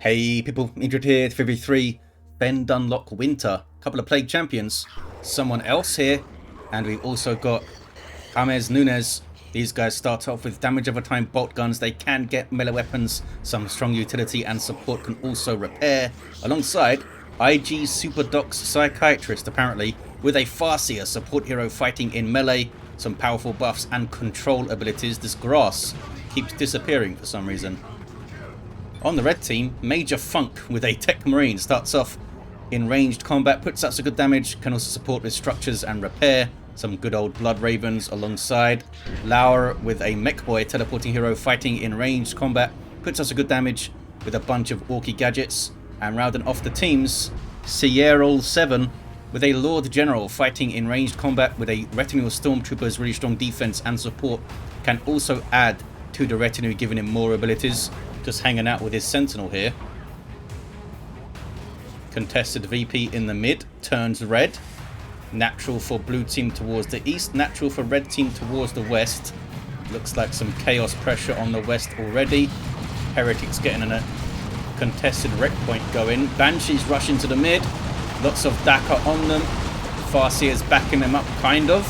Hey people, Indrid here, 3v3, Ben Dunlock Winter, couple of Plague Champions, someone else here, and we've also got JamezNunes. These guys start off with damage over time bolt guns. They can get melee weapons, some strong utility, and support can also repair. Alongside IG Super Doc's Psychiatrist, apparently, with a Farseer support hero fighting in melee, some powerful buffs and control abilities. This grass keeps disappearing for some reason. On the red team, Major Funk with a Techmarine starts off in ranged combat, puts out some good damage, can also support with structures and repair. Some good old Blood Ravens alongside. Laurr with a Mekboy teleporting hero fighting in ranged combat, puts out some good damage with a bunch of orky gadgets. And rounding off the teams, Sierall7 with a Lord General fighting in ranged combat with a retinue of stormtroopers, really strong defense and support. Can also add to the retinue, giving him more abilities. Just hanging out with his sentinel here. Contested VP in the mid, turns red. Natural for blue team towards the east, natural for red team towards the west. Looks like some chaos pressure on the west already. Heretics getting a contested wreck point going. Banshees rushing to the mid. Lots of Dakar on them. Farseer's backing them up, kind of.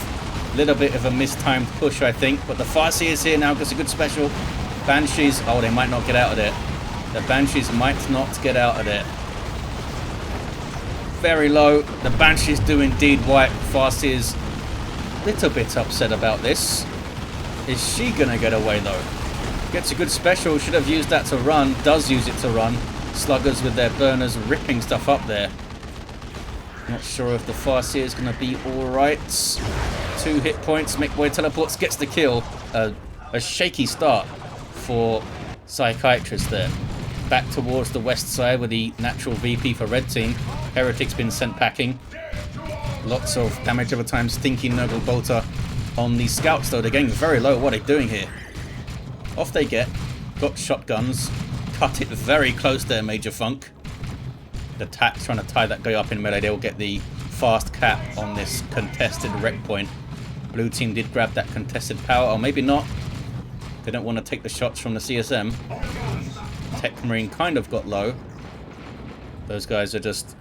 Little bit of a mistimed push, I think. But the Farseer's here now, gets a good special. Banshees, oh, they might not get out of there. The Banshees might not get out of there. Very low. The Banshees do indeed wipe. Farseer's a little bit upset about this. Is she going to get away, though? Gets a good special. Should have used that to run. Does use it to run. Sluggers with their burners ripping stuff up there. Not sure if the Farseer is going to be alright. 2 hit points. Mekboy teleports, gets the kill. A shaky start for Psychiatrist there. Back towards the west side with the natural VP for red team. Heretics been sent packing. Lots of damage over time. Stinky Nurgle Bolter on the scouts though. They're getting very low. What are they doing here? Off they get. Got shotguns. Cut it very close there, Major Funk. The Tat's trying to tie that guy up in melee. They'll get the fast cap on this contested wreck point. Blue team did grab that contested power. Or maybe not. They don't want to take the shots from the CSM. Techmarine kind of got low. Those guys are just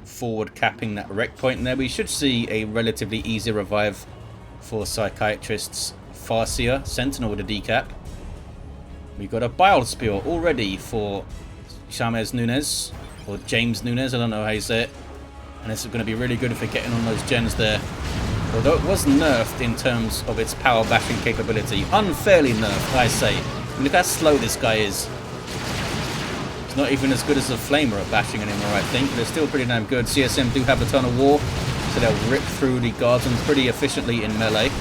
forward capping that wreck point there. We should see a relatively easy revive for Psychiatrist's Farseer. Sentinel with a decap. We got a Bile Spear already for JamezNunes. Or JamezNunes, I don't know how you say it. And this is going to be really good if we're getting on those gens there. Although it was nerfed in terms of its power bashing capability. Unfairly nerfed, I say. Look how slow this guy is. It's not even as good as a Flamer at bashing anymore, I think. They're still pretty damn good. CSM do have a ton of war, so they'll rip through the Guardsmen pretty efficiently in melee.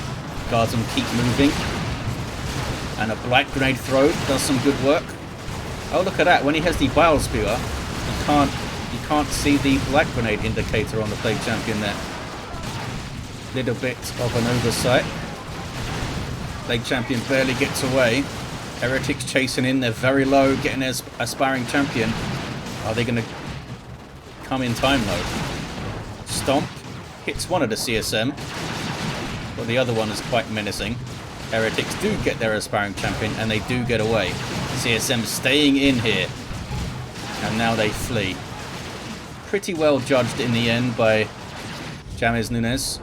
Guardsmen keep moving. And a Blight Grenade throw does some good work. Oh, look at that. When he has the Bile Spear, you can't see the Blight Grenade indicator on the Plague Champion there. Little bit of an oversight. Plague Champion barely gets away. Heretics chasing in. They're very low, getting their aspiring champion. Are they going to come in time though? Stomp hits one of the CSM, but the other one is quite menacing. Heretics do get their aspiring champion and they do get away. CSM staying in here, and now they flee. Pretty well judged in the end by JamezNunes.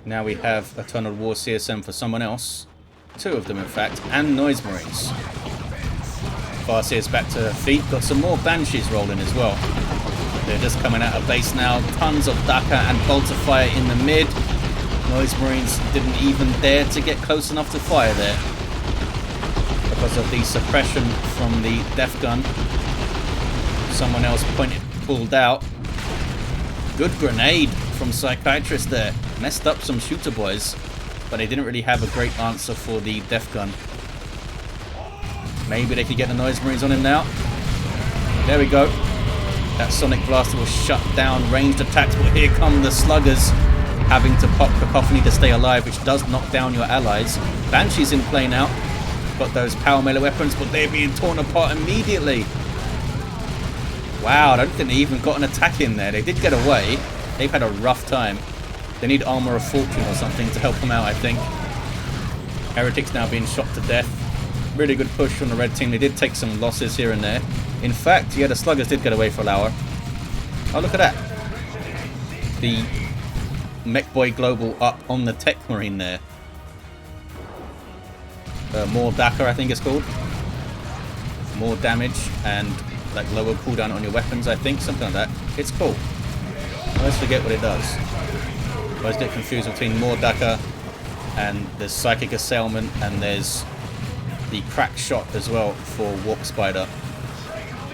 Now we have a ton of War CSM for someone else. 2 of them, in fact, and Noise Marines. Farseer's back to her feet. Got some more Banshees rolling as well. They're just coming out of base now. Tons of Dakar and Bolter Fire in the mid. Noise Marines didn't even dare to get close enough to fire there because of the suppression from the Death Gun. Someone else pulled out. Good grenade from Psychiatrist there. Messed up some shooter boys, but they didn't really have a great answer for the Death Gun. Maybe they could get the Noise Marines on him now. There we go. That Sonic Blaster will shut down ranged attacks, but here come the Sluggers having to pop Cacophony to stay alive, which does knock down your allies. Banshee's in play now. Got those power melee weapons, but they're being torn apart immediately. Wow, I don't think they even got an attack in there. They did get away. They've had a rough time. They need Armor of Fortune or something to help them out, I think. Heretics now being shot to death. Really good push from the red team. They did take some losses here and there. In fact, yeah, the sluggers did get away for Laurr. Oh, look at that. The Mekboy Global up on the Techmarine there. More Dakar, I think it's called. More damage and like lower cooldown on your weapons, I think. Something like that. It's cool. I always forget what it does. I always get confused between more Dakar and there's Psychic Assailment and there's the Crack Shot as well for Warp Spider.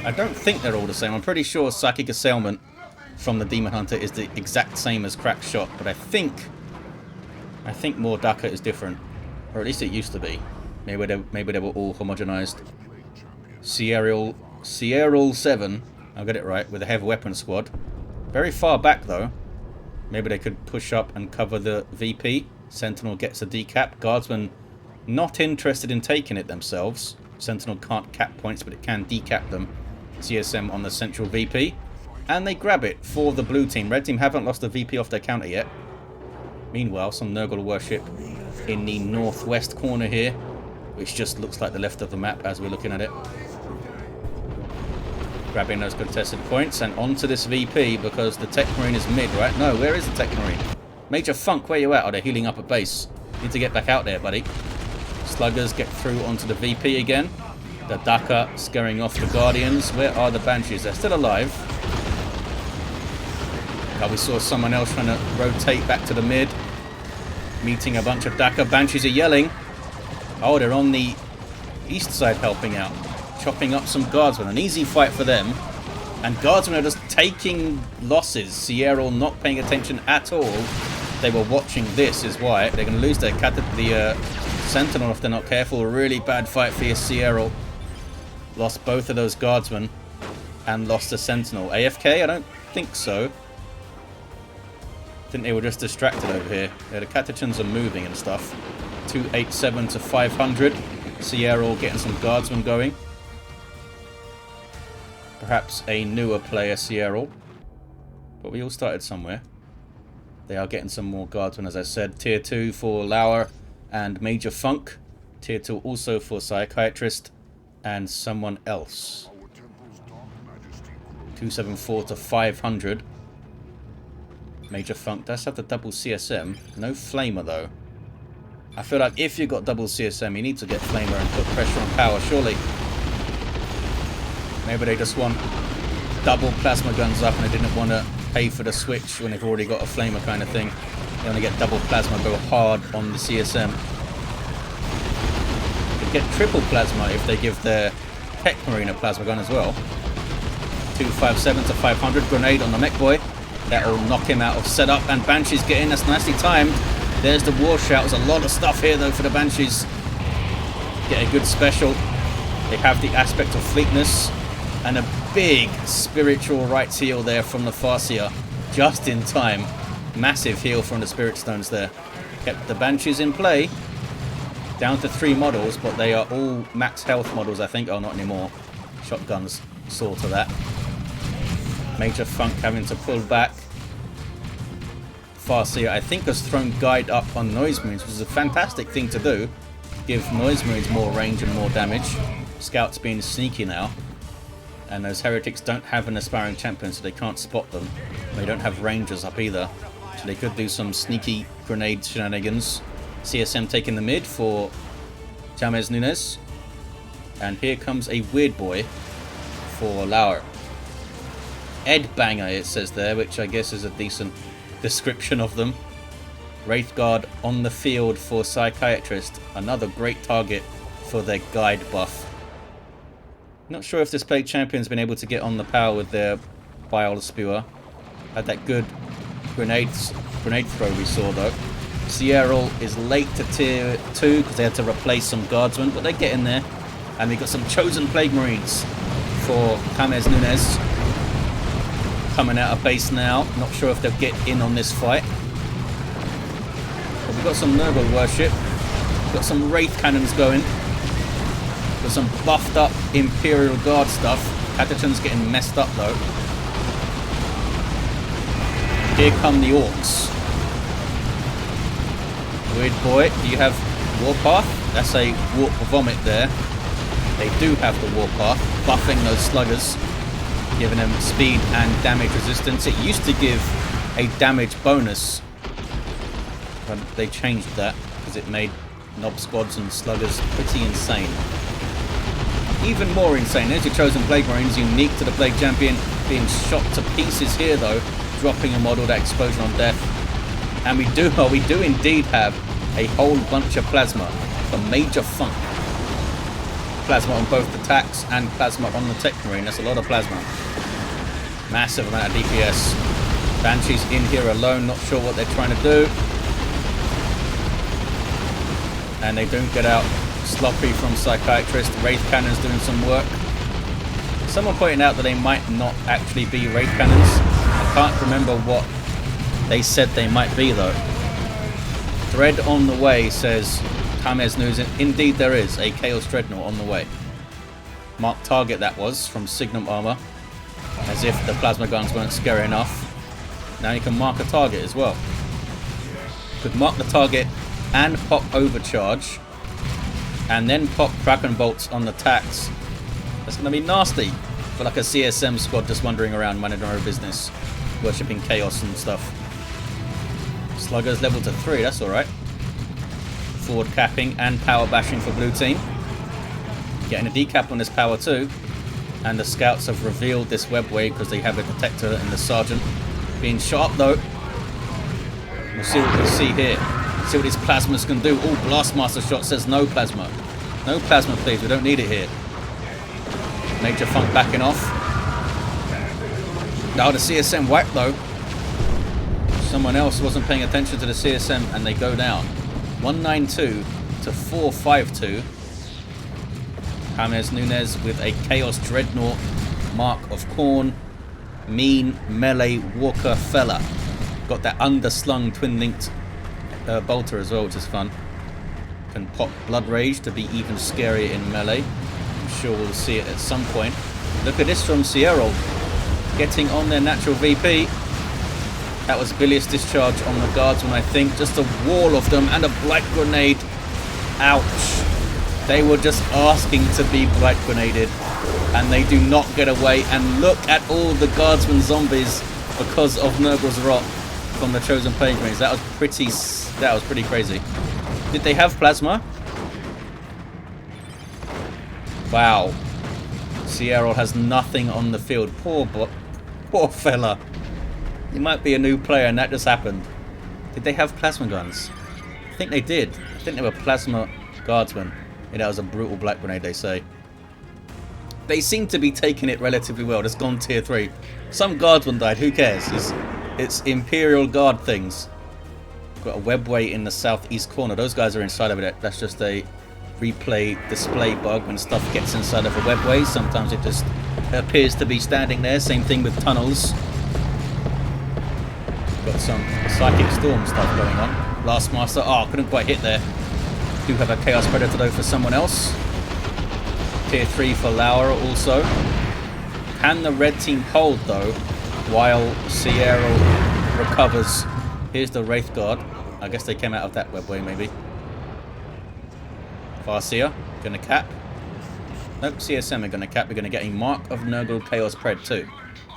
I don't think they're all the same. I'm pretty sure Psychic Assailment from the Demon Hunter is the exact same as Crack Shot, but I think more Dakar is different, or at least it used to be. Maybe they were all homogenized. Sierall7, I'll get it right, with a heavy weapon squad. Very far back though. Maybe they could push up and cover the VP. Sentinel gets a decap. Guardsmen not interested in taking it themselves. Sentinel can't cap points, but it can decap them. CSM on the central VP. And they grab it for the blue team. Red team haven't lost the VP off their counter yet. Meanwhile, some Nurgle worship in the northwest corner here, which just looks like the left of the map as we're looking at it. Grabbing those contested points and onto this VP because the Techmarine is mid, right? No, where is the Techmarine? Major Funk, where you at? Oh, they're healing up a base. Need to get back out there, buddy. Sluggers get through onto the VP again. The Dakar scaring off the Guardians. Where are the Banshees? They're still alive. Oh, we saw someone else trying to rotate back to the mid. Meeting a bunch of Dakar. Banshees are yelling. Oh, they're on the east side helping out. Chopping up some Guardsmen. An easy fight for them. And Guardsmen are just taking losses. Sierall not paying attention at all. They were watching this is why. They're going to lose their Sentinel if they're not careful. Really bad fight for your Sierall. Lost both of those Guardsmen. And lost the Sentinel. AFK? I don't think so. I think they were just distracted over here. Yeah, the Catachans are moving and stuff. 287 to 500. Sierall getting some Guardsmen going. Perhaps a newer player, Sierall. But we all started somewhere. They are getting some more Guardsmen, as I said. Tier 2 for Laurr and Major Funk. Tier 2 also for Psychiatrist and SomeoneElse. 274 to 500. Major Funk does have the double CSM. No Flamer, though. I feel like if you've got double CSM, you need to get Flamer and put pressure on power, surely. Maybe they just want double plasma guns up and they didn't want to pay for the switch when they've already got a Flamer kind of thing. They want to get double plasma, go hard on the CSM. They could get triple plasma if they give their Techmarine a plasma gun as well. 257 to 500. Grenade on the Mekboy. That'll knock him out of setup. And Banshees get in. That's nicely timed. There's the war shout. There's a lot of stuff here though for the Banshees. Get a good special. They have the aspect of fleetness. And a big spiritual rights heal there from the Farseer. Just in time. Massive heal from the Spirit Stones there. Kept the Banshees in play. Down to 3 models, but they are all max health models, I think. Oh, not anymore. Shotguns saw to that. Major Funk having to pull back. Farseer, I think, has thrown Guide up on Noise Moons, which is a fantastic thing to do. Give Noise Moons more range and more damage. Scouts being sneaky now. And those heretics don't have an aspiring champion, so they can't spot them. They don't have rangers up either, so they could do some sneaky grenade shenanigans. CSM taking the mid for JamezNunes. And here comes a weird boy for Laurr. Ed Banger, it says there, which I guess is a decent description of them. Wraithguard on the field for Psychiatrist. Another great target for their guide buff. Not sure if this Plague Champion's been able to get on the power with their Bile Spewer. Had that good grenade throw we saw though. Sierall is late to tier 2 because they had to replace some Guardsmen, but they get in there. And we got some chosen Plague Marines for JamezNunes. Coming out of base now. Not sure if they'll get in on this fight. But we've got some Nurgle worship. We've got some Wraith Cannons going. Got some buffed up Imperial Guard stuff. Catachan's getting messed up though. Here come the Orks. Weird boy, do you have Warpath? That's a Warp Vomit there. They do have the Warpath. buffing those sluggers, giving them speed and damage resistance. It used to give a damage bonus, but they changed that because it made Nob Squads and sluggers pretty insane. Even more insane, there's your chosen Plague Marines, unique to the Plague Champion, being shot to pieces here though, dropping a model, that explosion on death. And we do indeed have a whole bunch of plasma for Major Funk. Plasma on both attacks and plasma on the Techmarine. That's a lot of plasma. Massive amount of DPS. Banshees in here alone, not sure what they're trying to do. And they don't get out sloppy from Psychiatrist. Wraith Cannons doing some work. Someone pointed out that they might not actually be Wraith Cannons. I can't remember what they said they might be though. Dread on the way, says JamezNunes. Indeed there is a Chaos Dreadnought on the way. Mark target that was from Signum Armor. As if the plasma guns weren't scary enough. Now you can mark a target as well. Could mark the target and pop Overcharge. And then pop Kraken Bolts on the attacks. That's going to be nasty for like a CSM squad just wandering around minding their own business. Worshipping Chaos and stuff. Sluggers level to 3, that's alright. Forward capping and power bashing for blue team. Getting a decap on this power too. And the scouts have revealed this webway because they have a detector and the sergeant. Being shot up though. We'll see what we see here. See what these plasmas can do. Oh, Blastmaster shot says no plasma. No plasma please, we don't need it here. Major Funk backing off. Now the CSM whack though. Someone else wasn't paying attention to the CSM and they go down. 192 to 452. JamezNunes with a Chaos Dreadnought, Mark of Khorne, mean melee walker fella. Got that underslung twin-linked bolter as well, which is fun. Can pop Blood Rage to be even scarier in melee. I'm sure we'll see it at some point. Look at this from Sierall. Getting on their natural VP. That was Bilious Discharge on the Guardsmen, I think. Just a wall of them and a Blight Grenade. Ouch. They were just asking to be Blight Grenaded. And they do not get away. And look at all the Guardsmen zombies because of Nurgle's Rot from the Chosen Plague Marines. That was pretty crazy. Did they have plasma? Wow. Sierall has nothing on the field. Poor fella. He might be a new player and that just happened. Did they have plasma guns? I think they did. I think they were plasma guardsmen. Yeah, that was a brutal black grenade, they say. They seem to be taking it relatively well. Just gone tier 3. Some guardsman died, who cares? It's Imperial guard things. Got a webway in the southeast corner. Those guys are inside of it. That's just a replay display bug when stuff gets inside of a webway. Sometimes it just appears to be standing there. Same thing with tunnels. Got some Psychic Storm stuff going on. Blastmaster. Oh, couldn't quite hit there. Do have a Chaos Predator though for someone else. Tier 3 for Laurr also. Can the red team hold though while Sierall recovers? Here's the Wraith Guard. I guess they came out of that webway maybe. Farseer, gonna cap. Nope, CSM are gonna cap. We're gonna get a Mark of Nurgle Chaos Pred too.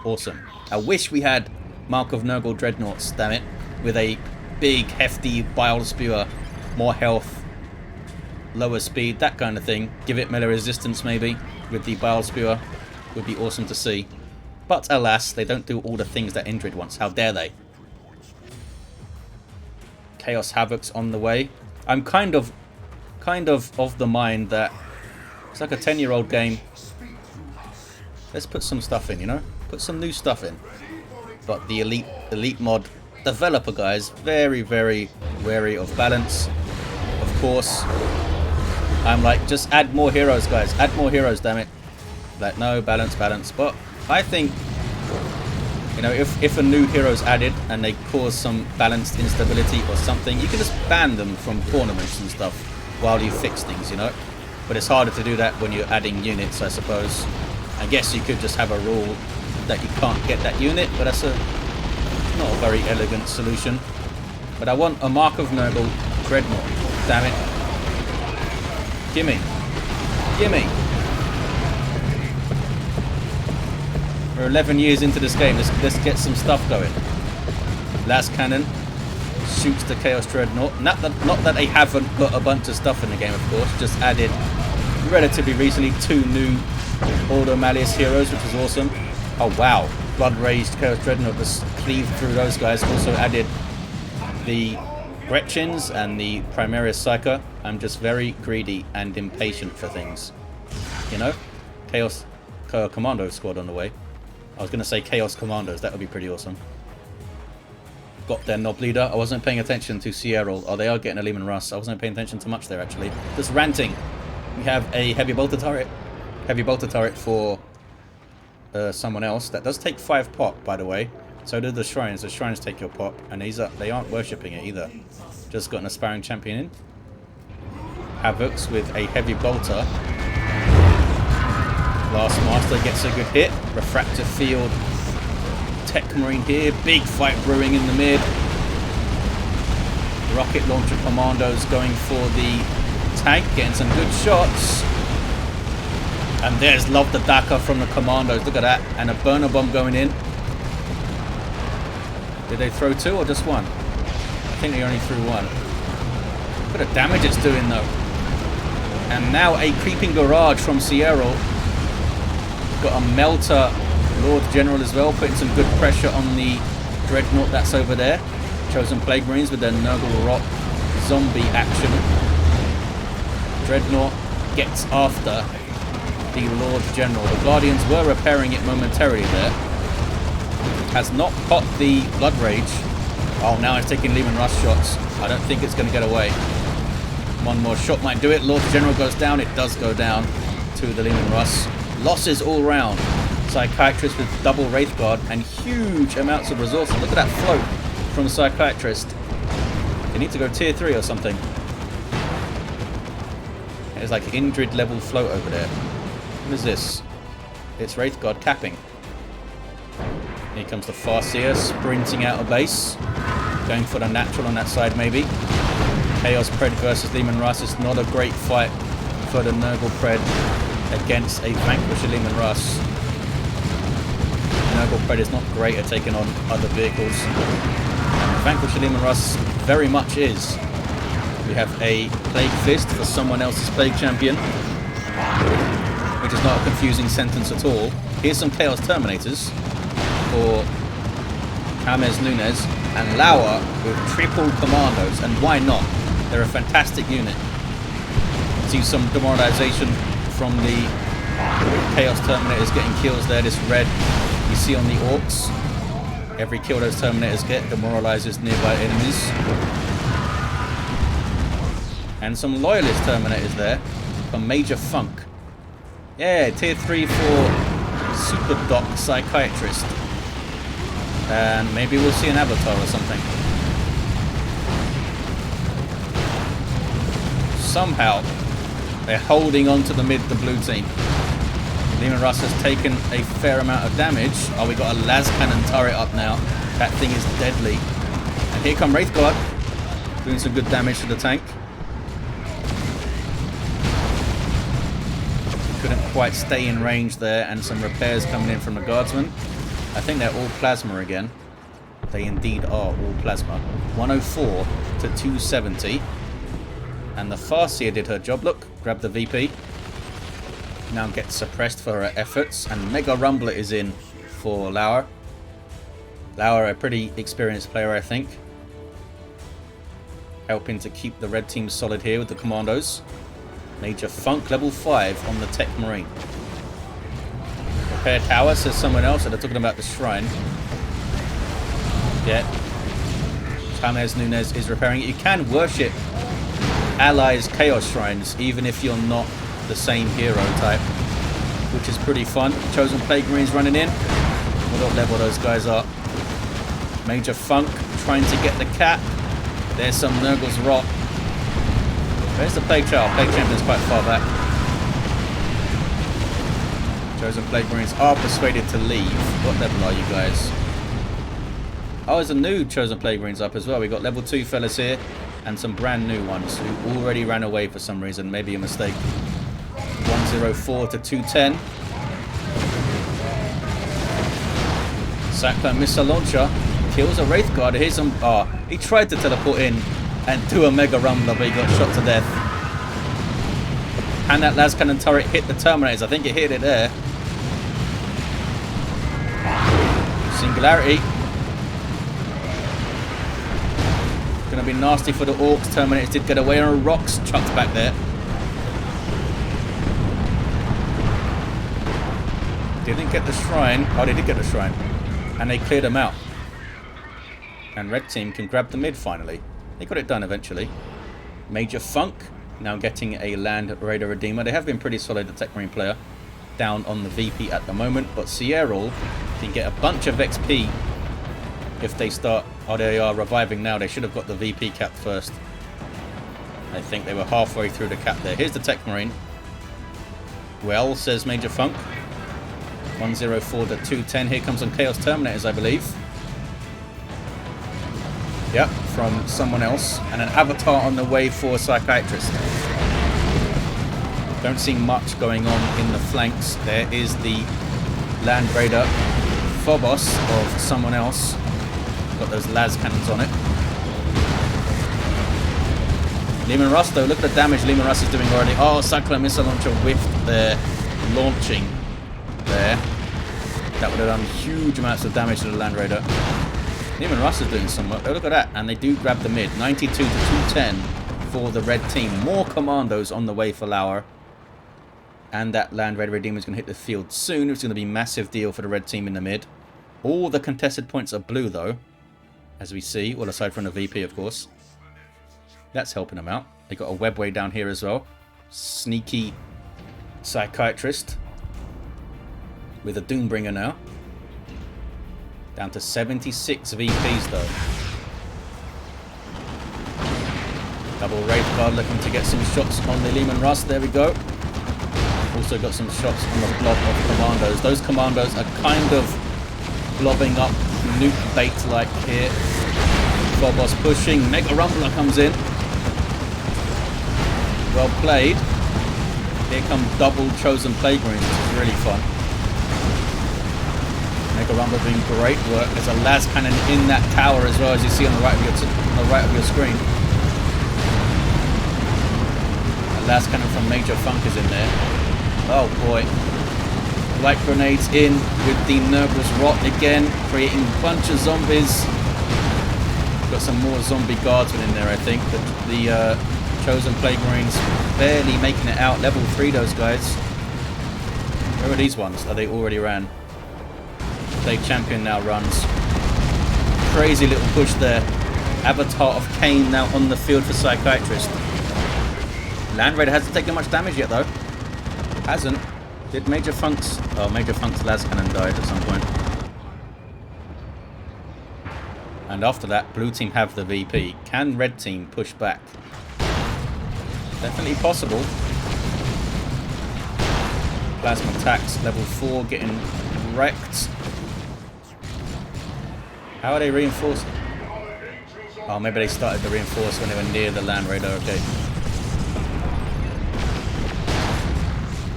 Awesome. I wish we had Mark of Nurgle Dreadnoughts, damn it. With a big, hefty Bile Spewer, more health, lower speed, that kind of thing. Give it melee resistance maybe with the Bile Spewer. Would be awesome to see. But alas, they don't do all the things that Indrid wants. How dare they? Chaos Havoc's on the way. I'm kind of the mind that it's like a 10-year-old game. Let's put some stuff in, you know? Put some new stuff in. But the elite mod developer guys, very, very wary of balance. Of course, I'm like, just add more heroes, guys. Add more heroes, damn it. Like, no, balance. But I think, you know, if a new hero's added and they cause some balanced instability or something, you can just ban them from tournaments and stuff while you fix things, you know. But it's harder to do that when you're adding units, I suppose. I guess you could just have a rule that you can't get that unit, but that's not a very elegant solution. But I want a Mark of Nurgle Dreadnought. Damn it. Gimme. We're 11 years into this game. Let's get some stuff going. Las Cannon shoots the Chaos Dreadnought. Not that they haven't put a bunch of stuff in the game, of course. Just added relatively recently 2 new Order Malleus heroes, which is awesome. Oh wow, Blood Raged Chaos Dreadnought just cleaved through those guys. Also added the Gretchens and the Primaris Psyker. I'm just very greedy and impatient for things. You know? Chaos Commando squad on the way. I was going to say Chaos Commandos. That would be pretty awesome. Got their Nob Leader. I wasn't paying attention to Sierall. Oh, they are getting a Lehman Russ. I wasn't paying attention to much there, actually. Just ranting. We have a Heavy Bolter Turret. Heavy Bolter Turret for someone else. That does take 5 pop, by the way. So do the Shrines. The Shrines take your pop. And they aren't worshipping it either. Just got an Aspiring Champion in. Havocs with a Heavy Bolter. Last Master gets a good hit. Refractor Field. Techmarine here. Big fight brewing in the mid. Rocket Launcher Commandos going for the tank. Getting some good shots. And there's Love the Daka from the Commandos. Look at that. And a Burner Bomb going in. Did they throw 2 or just 1? I think they only threw 1. Look at the damage it's doing though. And now a Creeping Garage from Sierall. Got a Melter Lord General as well, putting some good pressure on the Dreadnought that's over there. Chosen Plague Marines with their Nurgle Rot zombie action. Dreadnought gets after the Lord General. The Guardians were repairing it momentarily there. Has not popped the Blood Rage. Oh, now it's taking Lehman Russ shots. I don't think it's going to get away. One more shot might do it. Lord General goes down. It does go down to the Lehman Russ. Losses all round. Psychiatrist with double Wraith Guard and huge amounts of resources. Look at that float from Psychiatrist. They need to go tier 3 or something. It's like Indrid level float over there. What is this? It's Wraith Guard capping. Here comes the Farseer sprinting out of base. Going for the natural on that side maybe. Chaos Pred versus Lehman Russ is not a great fight for the Nurgle Pred against a Vanquisher Lehman Russ. Nurgle Pred is not great at taking on other vehicles. Vanquisher Lehman Russ very much is. We have a Plague Fist for someone else's Plague Champion, which is not a confusing sentence at all. Here's some Chaos Terminators for JamezNunes and Laurr with triple Commandos, and why not? They're a fantastic unit. See some demoralization from the Chaos Terminators getting kills there. This red you see on the Orks. Every kill those Terminators get demoralizes nearby enemies. And some Loyalist Terminators there for Major Funk. Yeah, tier 3 for Super Doc Psychiatrist. And maybe we'll see an Avatar or something. Somehow, they're holding on to the mid, the blue team. Lehman Russ has taken a fair amount of damage. Oh, we got a Las Cannon turret up now. That thing is deadly. And here come Wraith Guard, doing some good damage to the tank. Couldn't quite stay in range there, and some repairs coming in from the Guardsmen. I think they're all Plasma again. They indeed are all Plasma. 104 to 270. And the Farseer did her job. Look, grab the VP. Now gets suppressed for her efforts. And Mega Rumbler is in for Laurr. Laurr, a pretty experienced player, I think. Helping to keep the red team solid here with the Commandos. Major Funk, level 5 on the Techmarine. Repair Tower, says someone else. So they're talking about the Shrine. Yeah. JamezNunes is repairing it. You can worship allies' Chaos Shrines, even if you're not the same hero type, which is pretty fun. Chosen Plague Marines running in. What level those guys are. Major Funk trying to get the cap. There's some Nurgle's Rot. Where's the Plague Child? Plague Champion's quite far back. Chosen Plague Marines are persuaded to leave. What level are you guys? Oh, there's a new Chosen Plague Marines up as well. We got level 2 fellas here. And some brand new ones who already ran away for some reason. Maybe a mistake. 104 to 210. Cyclone missile launcher kills a Wraith Guard. Here's some. Oh, he tried to teleport in and do a Mega Rumbler, but he got shot to death. And that las cannon turret hit the Terminators. I think it hit it there. Singularity. Gonna be nasty for the Orks. Terminators did get away, and a Rocks chucked back there. Didn't get the shrine. Oh, they did get the shrine. And they cleared them out. And red team can grab the mid finally. They got it done eventually. Major Funk now getting a Land Raider Redeemer. They have been pretty solid, the Techmarine player. Down on the VP at the moment. But Sierall can get a bunch of XP if they start. Oh, they are reviving now. They should have got the VP cap first. I think they were halfway through the cap there. Here's the Techmarine. Well, says Major Funk. 104 to 210. Here comes some Chaos Terminators, I believe. Yep, from SomeoneElse. And an Avatar on the way for Psychiatrist. Don't see much going on in the flanks. There is the Land Raider Phobos of SomeoneElse. Got those las cannons on it. Leman Russ, though, look at the damage Leman Russ is doing already. Oh, Cyclone missile launcher whiffed their launching there. That would have done huge amounts of damage to the Land Raider. Leman Russ is doing some work. Oh, look at that. And they do grab the mid. 92 to 210 for the red team. More commandos on the way for Laurr. And that Land Raider Redeemer is going to hit the field soon. It's going to be a massive deal for the red team in the mid. All the contested points are blue, though. As we see. Well, aside from the VP, of course. That's helping them out. They got a webway down here as well. Sneaky Psychiatrist. With a Doombringer now. Down to 76 VPs, though. Double Wraith Guard looking to get some shots on the Leman Russ. There we go. Also got some shots on the blob of commandos. Those commandos are kind of blobbing up nuke bait like here. Phobos pushing. Mega Rumbler comes in. Well played. Here come double Chosen Plague Marines, which is really fun. Mega Rumbler doing great work. There's a las cannon in that tower as well, as you see on the right of your screen. A las cannon from Major Funk is in there. Oh boy. Light grenades in with the Nervous Rot again, creating a bunch of zombies. Got some more zombie guardsmen in there, I think. The Chosen Plague Marines barely making it out. Level 3, those guys. Where are these ones? Oh, they already ran. Plague Champion now runs. Crazy little push there. Avatar of Cain now on the field for Psychiatrist. Land Raider hasn't taken much damage yet, though. Hasn't. Did Major Funk's... Oh, Major Funk's las cannon died at some point. And after that, blue team have the VP. Can red team push back? Definitely possible. Plasma attacks, level 4, getting wrecked. How are they reinforcing? Oh, maybe they started to reinforce when they were near the Land Raider. Okay.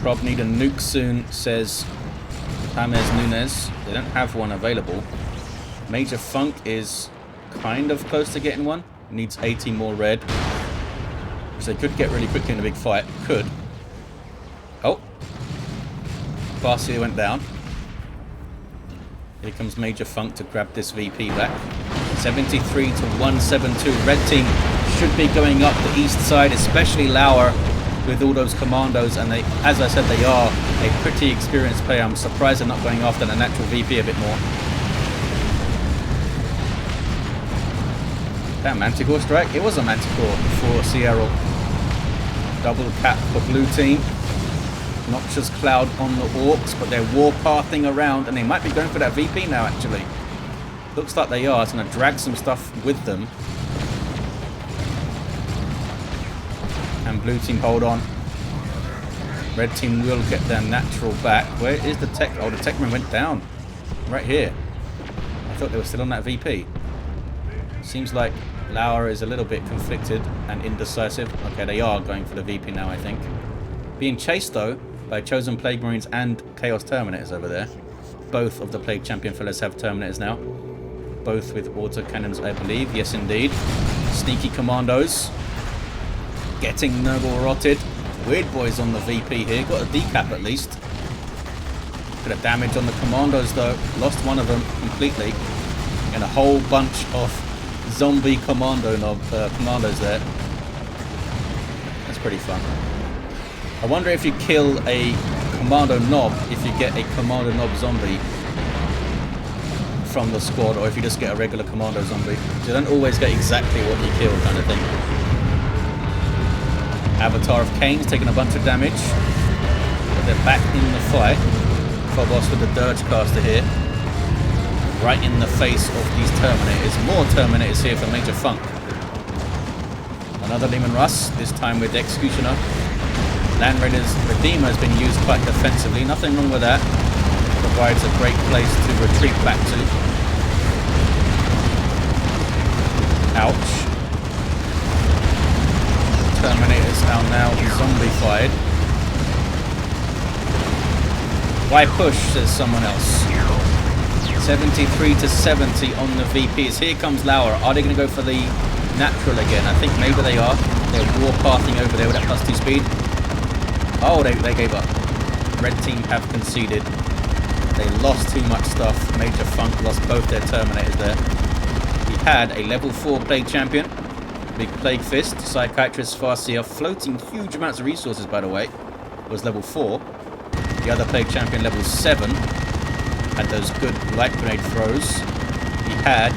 Prob need a nuke soon, says JamezNunes. They don't have one available. Major Funk is kind of close to getting one. Needs 80 more red. Which they could get really quickly in a big fight. Could. Oh. Farseer went down. Here comes Major Funk to grab this VP back. 73 to 172. Red team should be going up the east side, especially Laurr with all those commandos. And they, as I said, they are a pretty experienced player. I'm surprised they're not going after the natural VP a bit more. That Manticore strike? It was a Manticore for Sierall. Double cap for blue team. Noxious Cloud on the Orks, but they're warpathing around, and they might be going for that VP now, actually. Looks like they are. It's going to drag some stuff with them. And blue team hold on. Red team will get their natural back. Where is the tech? Oh, the Techmarine went down. Right here. I thought they were still on that VP. Seems like Laurr is a little bit conflicted and indecisive. Okay, they are going for the VP now, I think. Being chased, though, by Chosen Plague Marines and Chaos Terminators over there. both of the Plague Champion fellas have Terminators now. Both with autocannons, I believe. Yes, indeed. Sneaky commandos. Getting noble rotted. Weird boys on the VP here. Got a decap at least. Bit of damage on the commandos though. Lost one of them completely. And a whole bunch of zombie commandos there. That's pretty fun. I wonder if you kill a commando knob, if you get a commando knob zombie from the squad, or if you just get a regular commando zombie. You don't always get exactly what you kill, kind of thing. Avatar of Kane's taking a bunch of damage, but they're back in the fight. Phobos with the Dirge Caster here, right in the face of these Terminators. More Terminators here for Major Funk. Another Leman Russ, this time with Executioner. Land Raider's Redeemer has been used quite defensively, nothing wrong with that. Provides a great place to retreat back to. Ouch. Terminators are now zombified. Why push, says someone else. 73 to 70 on the VPs. Here comes Laurr. Are they going to go for the natural again? I think maybe they are. They're warpathing over there with that +2 speed. Oh, they gave up. Red team have conceded. They lost too much stuff. Major Funk lost both their Terminators there. He had a level 4 Plague Champion. Big Plague Fist. Psychiatrist, Farseer, floating huge amounts of resources, by the way. Was level 4. The other Plague Champion, level 7. Had those good light grenade throws. He had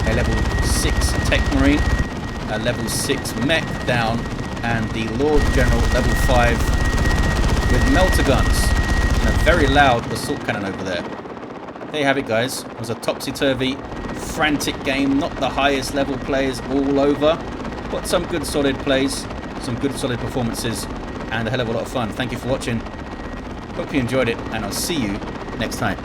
a level 6 Techmarine. A level 6 mech down. And the Lord General, level 5. With melter guns. And a very loud assault cannon over there. There you have it, guys. It was a topsy-turvy, frantic game. Not the highest level players all over, but some good solid plays, some good solid performances, and a hell of a lot of fun. Thank you for watching. Hope you enjoyed it, and I'll see you next time.